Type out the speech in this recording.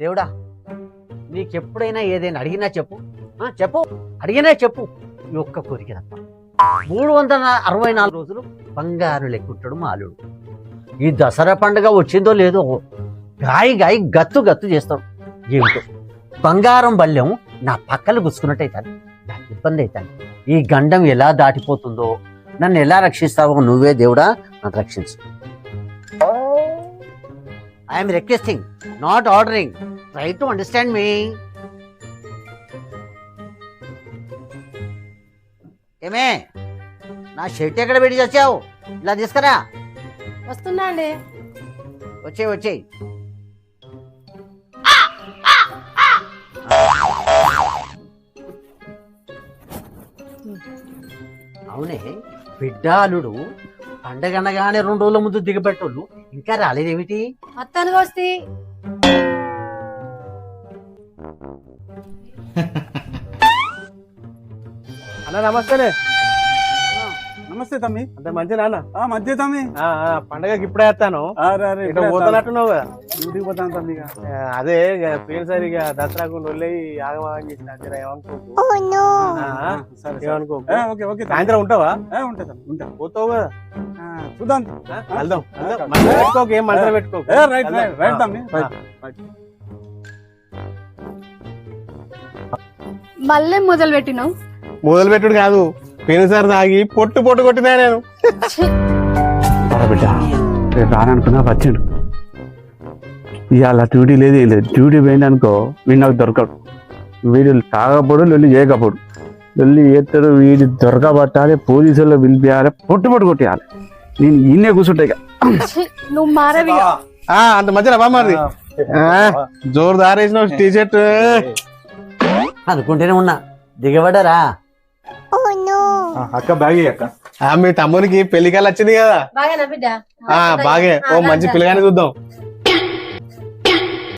దేవుడా నీకెప్పుడైనా ఏదైనా అడిగినా చెప్పు, చెప్పు, అడిగినా చెప్పు. ఈ ఒక్క కోరిక తప్ప 364 రోజులు బంగారు లెక్కుంటాడు మాలుడు. ఈ దసరా పండుగ వచ్చిందో లేదో గాయి గాయి గత్తు గత్తు చేస్తాడు. ఏమిటో బంగారం బల్యం నా పక్కలు గుచ్చుకున్నట్టు అవుతాను, నాకు ఇబ్బంది అవుతాను. ఈ గండం ఎలా దాటిపోతుందో, నన్ను ఎలా రక్షిస్తావో నువ్వే దేవుడా, నన్ను రక్షించు. I'm requesting, not ordering. Try to understand me. ఏమే నా షర్ట్ ఎక్కడ పెట్టి వచ్చావు? ఇలా తీసుకురా. వస్తున్నా అండి. వచ్చేయి. అవునే బిడ్డాలుడు పండగనగానే 2 రోజుల ముందు దిగబెట్టోళ్ళు ఇంకా రాలేదేమిటి? అత్తానుగా వస్తే అన్న నమస్తేనే. నమస్తే తమ్మి. అంత మంచి నాన్న. మధ్య తమ్మి పండగకి ఇప్పుడే వస్తాను. ఇట్లా పోతున్నట్టున్నావు కదా. డ్యూటీకి పోతాను తమ్మి. అదే పోయినసారి ఇక దసరాకు నొల్లి ఆగమాగం చేసిన ఏమనుకోకు. ఏమనుకోకు. సాయంత్రం ఉంటావా? ఉంటా తమ్మి, ఉంటా. పోతావు కదా. చూద్దాం, వెళ్దాం. మనసు పెట్టుకోకు, ఏం మనసు పెట్టుకోకు. రైట్ తమ్మి. మళ్ళీ మొదలు పెట్టినావు. మొదలు పెట్టుడు కాదు, పోయినసారి తాగి పొట్టు కొట్టినా నేను. బిడ్డ రేపు రాననుకున్నా వచ్చాను. ఇవాళ డ్యూటీ లేదు, ఏం లేదు. డ్యూటీ పోయిందనుకో వీడు నాకు దొరకడు. వీడు తాగపోడు, లొల్లి చేయకపోడు. లొల్లి చేస్తాడు, వీడి దొరకబట్టాలి, పోలీసుల్లో పిలిపియాలి, పొట్టు కొట్టేయాలి. నేను ఈయనే కూర్చుంటా ఇక. నువ్వు మారవి. అంత మధ్యలో బామ్మది జోరు దారేసిన టీ షర్ట్ అనుకుంటూనే ఉన్నా, దిగబడరా? అక్క బ్యాగ్ అక్క. మీ తమ్మునికి పెళ్లికాయలు వచ్చింది కదా. బాగా బిడ్డ. బాగే ఓ మంచి పిల్లగాని చూద్దాం.